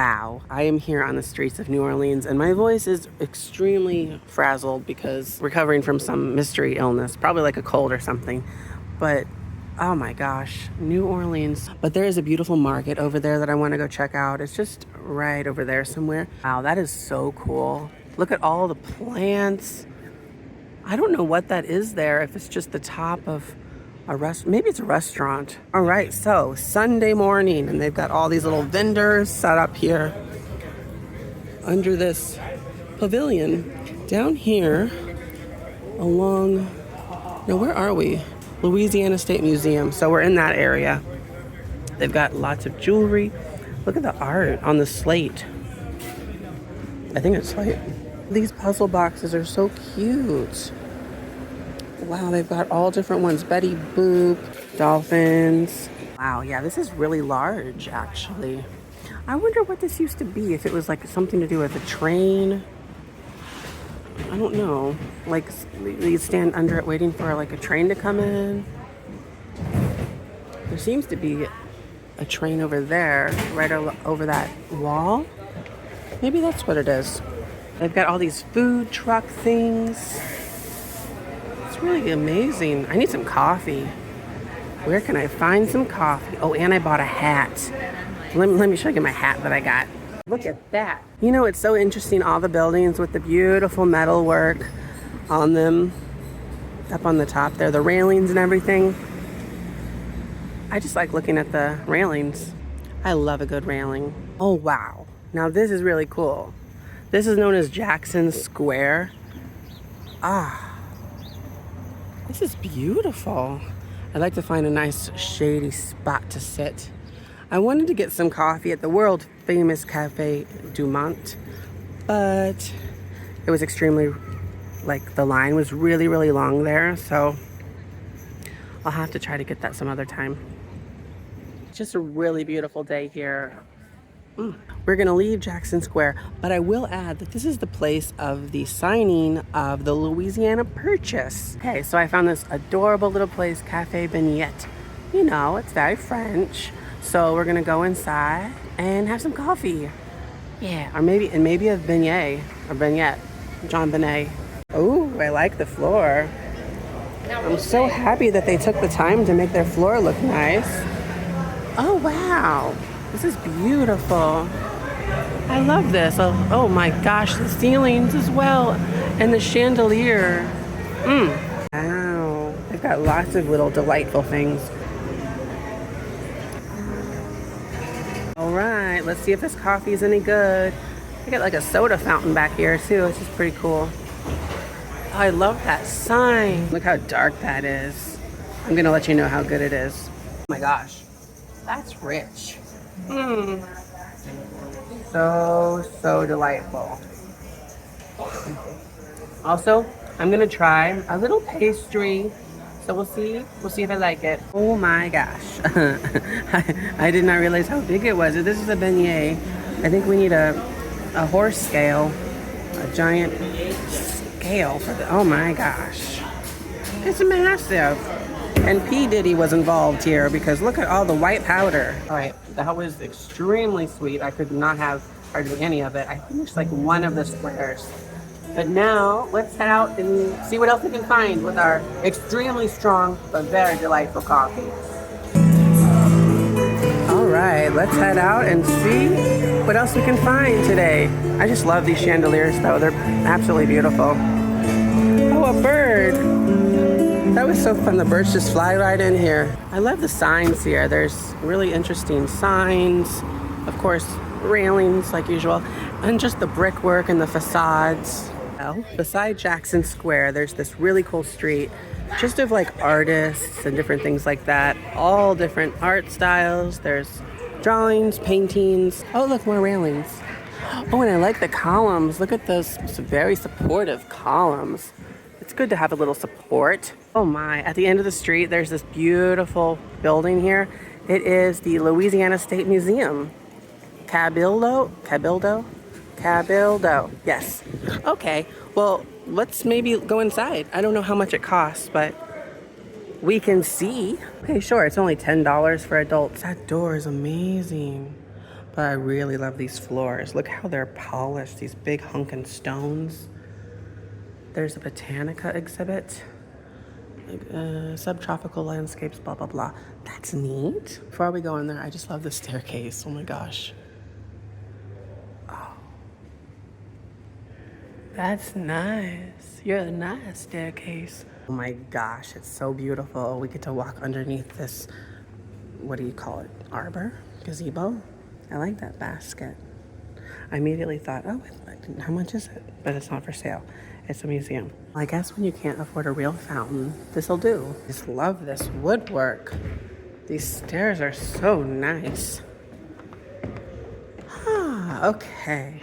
Wow, I am here on the streets of New Orleans and my voice is extremely frazzled because recovering from some mystery illness, probably like a cold or something. But oh my gosh, New Orleans. But there is a beautiful market over there that I want to go check out. It's just right over there somewhere. Wow, that is so cool. Look at all the plants. I don't know what that is there, if it's just the top of a restaurant. Maybe it's a restaurant. All right, so Sunday morning, and they've got all these little vendors set up here under this pavilion. Down here, along, now where are we? Louisiana State Museum. So we're in that area. They've got lots of jewelry. Look at the art on the slate. I think it's slate. These puzzle boxes are so cute. Wow, they've got all different ones. Betty Boop, dolphins. Wow, yeah, this is really large, actually. I wonder what this used to be, if it was like something to do with a train. I don't know. Like, you stand under it waiting for like a train to come in. There seems to be a train over there, right over that wall. Maybe that's what it is. They've got all these food truck things. It's really amazing. I need some coffee. Where can I find some coffee? Oh, and I bought a hat. Let me show you my hat that I got. Look at that. You know, it's so interesting, all the buildings with the beautiful metal work on them. Up on the top there, the railings and everything. I just like looking at the railings. I love a good railing. Oh, wow. Now this is really cool. This is known as Jackson Square. Ah. This is beautiful. I'd like to find a nice shady spot to sit. I wanted to get some coffee at the world famous Cafe Du Monte, but it was extremely, like the line was really, really long there. So I'll have to try to get that some other time. It's just a really beautiful day here. We're gonna leave Jackson Square, but I will add that this is the place of the signing of the Louisiana Purchase. Okay, so I found this adorable little place, Cafe Beignet. You know, it's very French. So we're gonna go inside and have some coffee. Yeah, or maybe a beignet, John Benet. Oh, I like the floor. I'm so happy that they took the time to make their floor look nice. Oh, wow. This is beautiful. I love this. Oh my gosh, the ceilings as well. And the chandelier. Wow. They've got lots of little delightful things. All right, let's see if this coffee is any good. I got like a soda fountain back here too, which is pretty cool. Oh, I love that sign. Look how dark that is. I'm gonna let you know how good it is. Oh my gosh, that's rich. So delightful. Also, I'm gonna try a little pastry. So we'll see if I like it. Oh my gosh. I did not realize how big it was. This is a beignet. I think we need a horse scale, a giant scale for the, oh my gosh. It's massive. And P. Diddy was involved here because look at all the white powder. All right, that was extremely sweet. I could not have hardly any of it. I finished like one of the squares. But now let's head out and see what else we can find with our extremely strong but very delightful coffee. All right, let's head out and see what else we can find today. I just love these chandeliers though. They're absolutely beautiful. Oh, a bird. That was so fun. The birds just fly right in here. I love the signs here. There's really interesting signs. Of course, railings like usual. And just the brickwork and the facades. Well, beside Jackson Square, there's this really cool street just of like artists and different things like that. All different art styles. There's drawings, paintings. Oh, look, more railings. Oh, and I like the columns. Look at those very supportive columns. It's good to have a little support. Oh my, at the end of the street, there's this beautiful building here. It is the Louisiana State Museum. Cabildo? Yes. Okay, well, let's maybe go inside. I don't know how much it costs, but we can see. Okay, sure, it's only $10 for adults. That door is amazing. But I really love these floors. Look how they're polished, these big hunkin' stones. There's a Botanica exhibit. Subtropical landscapes, blah, blah, blah. That's neat. Before we go in there, I just love the staircase. Oh my gosh. Oh. That's nice. You're a nice staircase. Oh my gosh, it's so beautiful. We get to walk underneath this, what do you call it? Arbor? Gazebo? I like that basket. I immediately thought, oh, how much is it? But it's not for sale. It's a museum. I guess when you can't afford a real fountain, this'll do. I just love this woodwork. These stairs are so nice. Okay.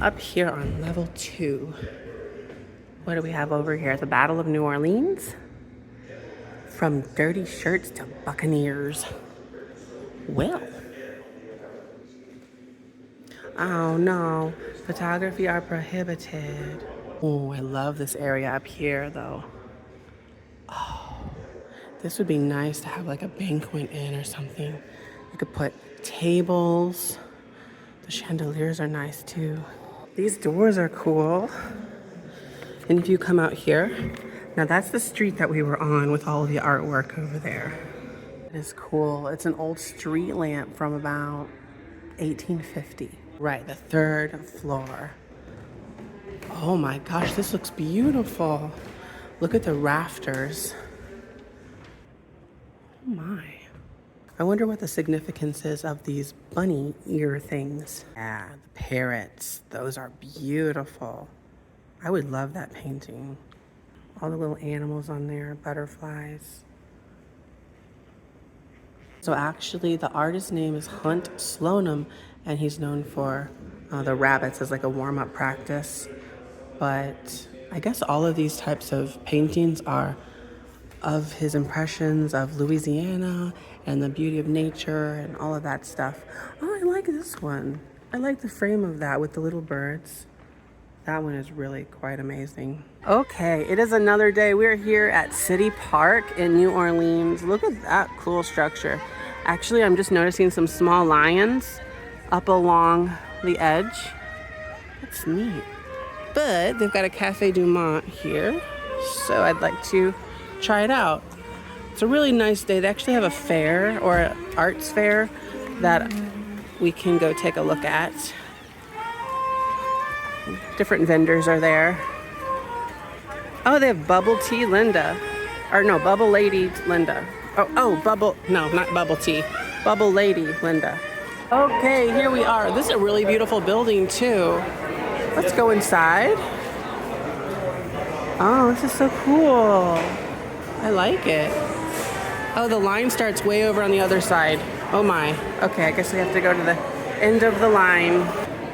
Up here on level 2. What do we have over here? The Battle of New Orleans? From dirty shirts to buccaneers. Well. Oh no, photography are prohibited. Oh, I love this area up here though. Oh, this would be nice to have like a banquet in or something. You could put tables. The chandeliers are nice too. These doors are cool. And if you come out here, now that's the street that we were on with all of the artwork over there. It is cool. It's an old street lamp from about 1850. Right, the 3rd floor. Oh my gosh, this looks beautiful. Look at the rafters. Oh my. I wonder what the significance is of these bunny ear things. Yeah, the parrots. Those are beautiful. I would love that painting. All the little animals on there, butterflies. So actually, the artist's name is Hunt Slonim, and he's known for the rabbits as like a warm-up practice. But I guess all of these types of paintings are of his impressions of Louisiana and the beauty of nature and all of that stuff. Oh, I like this one. I like the frame of that with the little birds. That one is really quite amazing. Okay, it is another day. We're here at City Park in New Orleans. Look at that cool structure. Actually, I'm just noticing some small lions up along the edge. That's neat. But they've got a Cafe Du Monte here, so I'd like to try it out. It's a really nice day. They actually have a fair or an arts fair that we can go take a look at. Different vendors are there. Oh, they have Bubble Tea Linda. Or no, Bubble Lady Linda. No, not Bubble Tea. Bubble Lady Linda. Okay, here we are. This is a really beautiful building too. Let's go inside. Oh, this is so cool. I like it. Oh, the line starts way over on the other side. Oh my. Okay, I guess we have to go to the end of the line.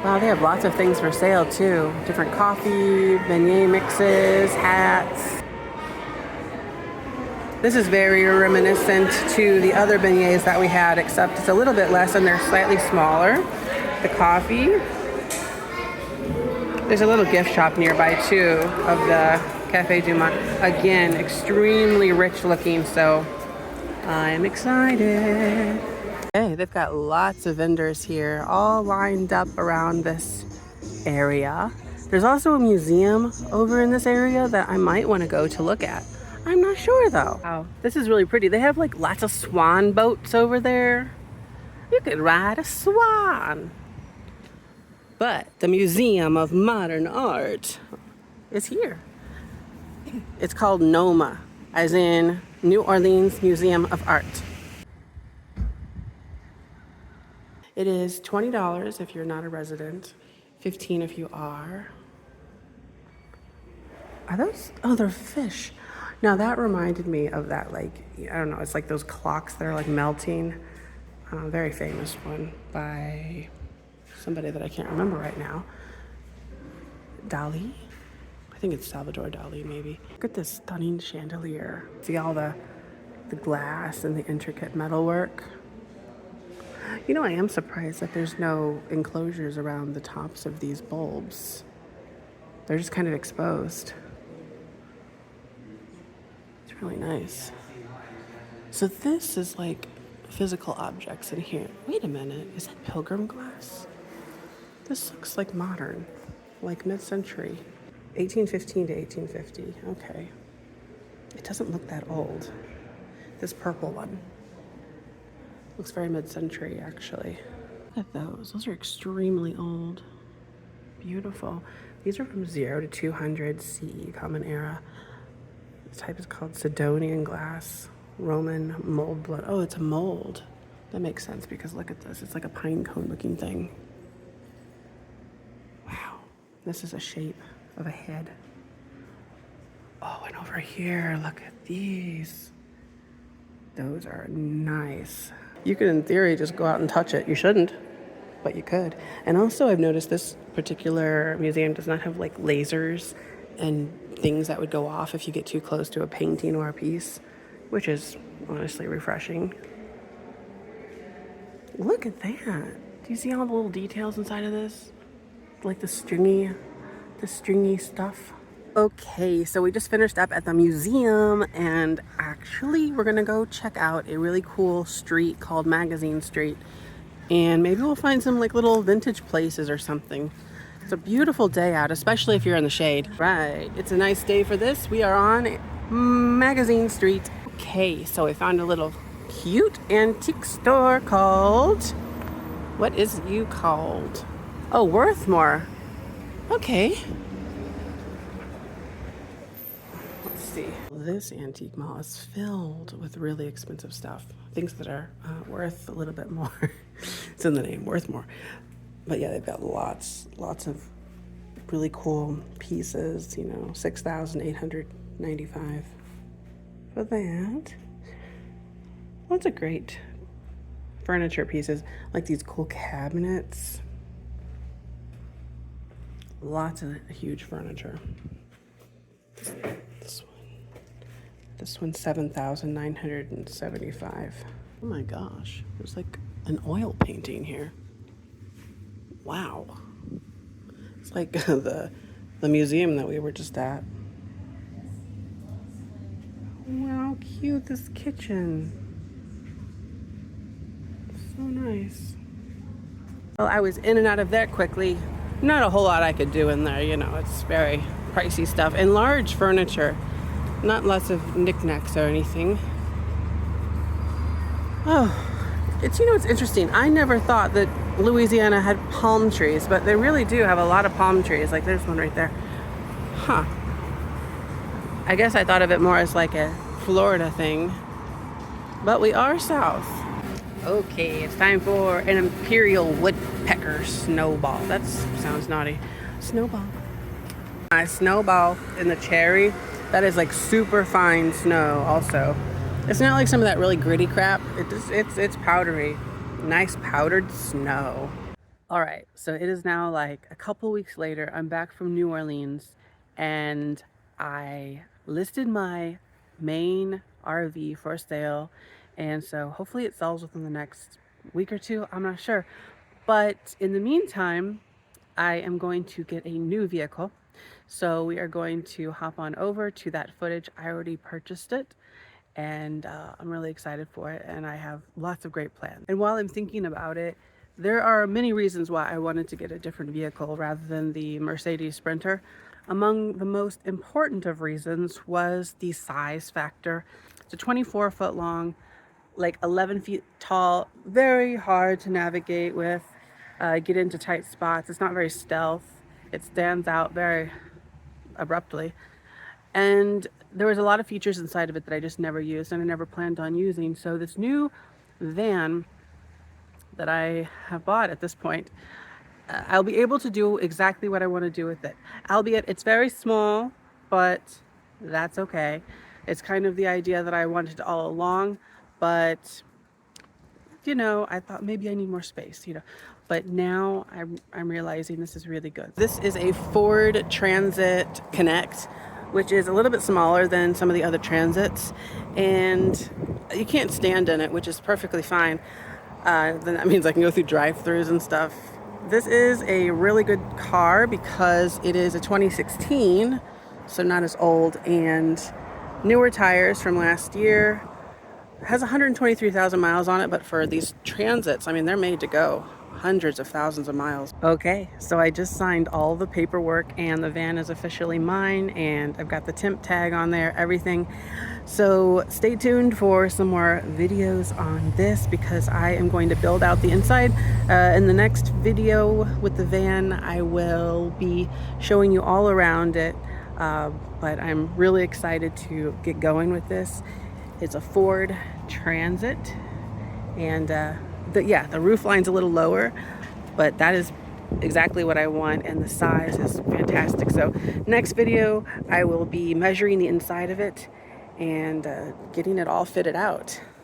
Wow, they have lots of things for sale too. Different coffee, beignet mixes, hats. This is very reminiscent to the other beignets that we had, except it's a little bit less and they're slightly smaller. The coffee. There's a little gift shop nearby too of the Cafe Du Monte. Again, extremely rich looking, so I'm excited. Okay, they've got lots of vendors here, all lined up around this area. There's also a museum over in this area that I might want to go to look at. I'm not sure though. Wow, this is really pretty. They have like lots of swan boats over there. You could ride a swan. But the Museum of Modern Art is here. It's called NOMA, as in New Orleans Museum of Art. It is $20 if you're not a resident, $15 if you are. Are those? Oh, they're fish. Now that reminded me of that, like, I don't know, it's like those clocks that are like melting. Very famous one by somebody that I can't remember right now. Dali? I think it's Salvador Dali, maybe. Look at this stunning chandelier. See all the glass and the intricate metalwork. You know, I am surprised that there's no enclosures around the tops of these bulbs. They're just kind of exposed. It's really nice. So this is like physical objects in here. Wait a minute, is that pilgrim glass? This looks like modern, like mid-century. 1815 to 1850, okay. It doesn't look that old. This purple one looks very mid-century, actually. Look at those are extremely old. Beautiful. These are from 0 to 200 CE, Common Era. This type is called Sidonian glass, Roman mold blood. Oh, it's a mold. That makes sense because look at this. It's like a pine cone looking thing. Wow. This is a shape of a head. Oh, and over here, look at these. Those are nice. You could, in theory, just go out and touch it. You shouldn't, but you could. And also, I've noticed this particular museum does not have like lasers and things that would go off if you get too close to a painting or a piece, which is honestly refreshing. Look at that. Do you see all the little details inside of this? Like the stringy stuff. Okay, so we just finished up at the museum, and actually we're gonna go check out a really cool street called Magazine Street, and maybe we'll find some like little vintage places or something. It's a beautiful day out, especially if you're in the shade. Right, it's a nice day for this. We are on Magazine Street. Okay, so we found a little cute antique store called, what is you called? Oh, Worthmore. Okay. Let's see. This antique mall is filled with really expensive stuff. Things that are worth a little bit more. It's in the name, Worthmore. But yeah, they've got lots of really cool pieces, you know, $6,895 for that. Lots of great furniture pieces, like these cool cabinets. Lots of huge furniture. This one's $7,975. Oh my gosh, there's like an oil painting here. Wow. It's like the museum that we were just at. Wow, cute, this kitchen. So nice. Well, I was in and out of there quickly. Not a whole lot I could do in there, you know, it's very pricey stuff. And large furniture, not lots of knickknacks or anything. Oh, it's interesting. I never thought that Louisiana had palm trees, but they really do have a lot of palm trees. Like there's one right there. Huh. I guess I thought of it more as like a Florida thing, but we are south. Okay, it's time for an imperial woodpecker snowball. That sounds naughty. Snowball. My snowball in the cherry. That is like super fine snow also. It's not like some of that really gritty crap. It's powdery. Nice powdered snow. All right, so it is now like a couple weeks later. I'm back from New Orleans, and I listed my main RV for sale, and so hopefully it sells within the next week or two. I'm not sure, but in the meantime I am going to get a new vehicle, so we are going to hop on over to that footage. I already purchased it, and I'm really excited for it, and I have lots of great plans. And while I'm thinking about it, there are many reasons why I wanted to get a different vehicle rather than the Mercedes Sprinter. Among the most important of reasons was the size factor. It's a 24-foot long, like 11 feet tall, very hard to navigate with, get into tight spots. It's not very stealth. It stands out very abruptly. And there was a lot of features inside of it that I just never used and I never planned on using. So this new van that I have bought at this point, I'll be able to do exactly what I want to do with it. Albeit it's very small, but that's okay. It's kind of the idea that I wanted all along, but you know, I thought maybe I need more space, you know. But now I'm realizing this is really good. This is a Ford Transit Connect, which is a little bit smaller than some of the other Transits, and you can't stand in it, which is perfectly fine. Then that means I can go through drive-thrus and stuff. This is a really good car because it is a 2016, so not as old, and newer tires from last year. has 123,000 miles on it, but for these transits, I mean, they're made to go hundreds of thousands of miles. Okay, so I just signed all the paperwork and the van is officially mine, and I've got the temp tag on there, everything. So stay tuned for some more videos on this, because I am going to build out the inside. In the next video with the van, I will be showing you all around it, but I'm really excited to get going with this. It's a Ford Transit, and the roof line's a little lower, but that is exactly what I want, and the size is fantastic. So next video, I will be measuring the inside of it and getting it all fitted out.